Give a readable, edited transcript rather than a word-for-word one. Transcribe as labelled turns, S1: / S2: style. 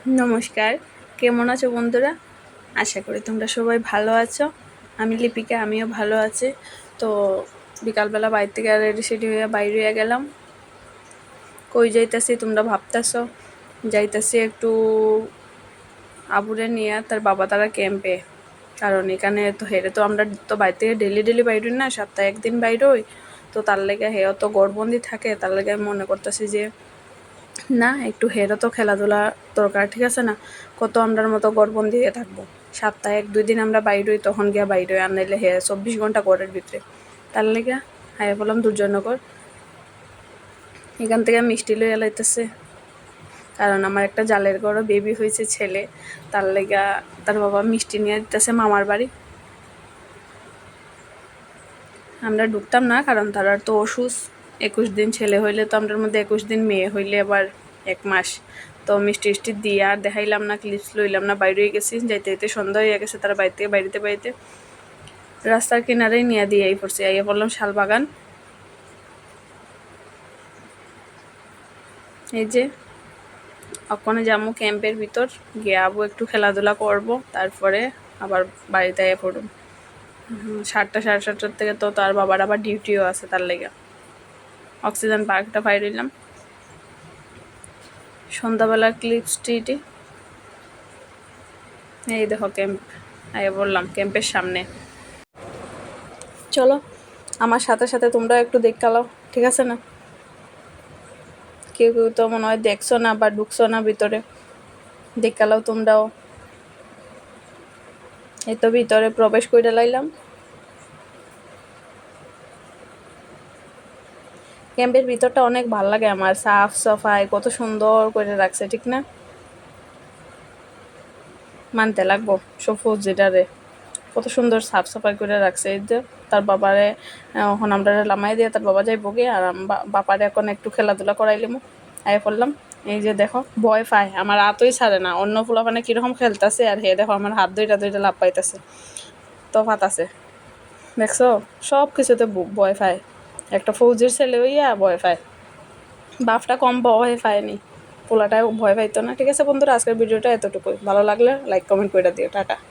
S1: নমস্কার, কেমন আছো বন্ধুরা? আশা করি তোমরা সবাই ভালো আছো। আমি লিপিকা, আমিও ভালো আছি। তো বিকালবেলা বাড়ি থেকে রেডি সেডি হয়ে বাইরে হয়ে গেলাম। কই যাইতাছি তোমরা ভাবতেছো? যাইতাছি একটু আবুরে নিয়ে তার বাবা তারা ক্যাম্পে, কারণ এখানে তো হেরে তো আমরা তো বাড়ি থেকে ডেলি বাইরে না, সপ্তাহে একদিন বাইরে হই। তো তার লেগে হেও তো গড়বন্দি থাকে, তার লেগে আমি মনে করতেছি যে না, একটু হেরও তো খেলাধুলা দরকার, ঠিক আছে না? কত আমরার মতো গড়বন্দি হয়ে থাকবো? সপ্তাহে 1-2 দিন আমরা বাইর হই, তখন গিয়া বাইর হই, আর নাইলে হে 24 ঘন্টা ঘরের ভিতরে। তার লেগে হাই বললাম দুর্জনগর এখান থেকে মিষ্টি লইয়া লাইতেছে, কারণ আমার একটা জালের ঘরও বেবি হয়েছে ছেলে। তার লেগা তার বাবা মিষ্টি নিয়ে দিতেছে মামার বাড়ি। আমরা ঢুকতাম না, কারণ তার তো অসুস্থ। 21 দিন ছেলে হইলে তো আমরার মধ্যে, 21 দিন মেয়ে হইলে আবার 1 মাস। তো মিষ্টি দিয়ে আর দেখাইলাম না, ক্লিপস লইলাম না, বাইরে হয়ে গেছি। যাইতে যাইতে সন্ধ্যা হয়ে গেছে, তারা বাড়ি থেকে বাড়িতে রাস্তার কিনারেই নিয়ে দিয়ে পড়ছি। আইয়া পড়লাম শালবাগান। এই যে ওখানে যাবো ক্যাম্পের ভিতর, গিয়ে আবু একটু খেলাধুলা করব, তারপরে আবার বাড়িতে আইয়া পড়ব। 7টা 7:30 থেকে তো তার বাবার আবার ডিউটিও আছে, তার লেগে অক্সিজেন পার্কটা পাই রইলাম। সন্ধ্যাবেলার ক্লিপ স্ট্রিটে এই দেখো ক্যাম্প, আগে বললাম ক্যাম্পের সামনে। চলো আমার সাথে সাথে তোমরা একটু দেখালো, ঠিক আছে না? কেউ তো মনে হয় দেখছো না বা ঢুকছো না ভিতরে, দেখালাও তোমরাও। এই তো ভিতরে প্রবেশ করে লাইলাম। ক্যাম্পের ভিতরটা অনেক ভালো লাগে আমার, সাফ সাফাই কত সুন্দর করে রাখছে, ঠিক না? মানতে লাগবো সব যেটারে কত সুন্দর সাফ সাফাই করে রাখছে। এই যে তার বাবারে এখন আমরা লামাই দিয়ে তার বাবা যাই বগে, আর বাপারে এখন একটু খেলাধুলা করাইলাম, আয় পড়লাম। এই যে দেখো ভয় পায়, আমার হাতই ছাড়ে না। অন্য ফুলা মানে কিরকম খেলতেছে, আর হে দেখো আমার হাত দুইটা লাভ পাইতেছে, তো ফাতাছে। দেখছো সব কিছুতে ভয় পায়, একটা ফৌজির ছেলে হইয়া ভয় পায়। বাপটা কম ভয় পায়নি, পোলাটাও ভয় পাইতো না। ঠিক আছে বন্ধুরা, আজকের ভিডিওটা এতটুকুই। ভালো লাগলে লাইক কমেন্ট করে দিও। টাটা।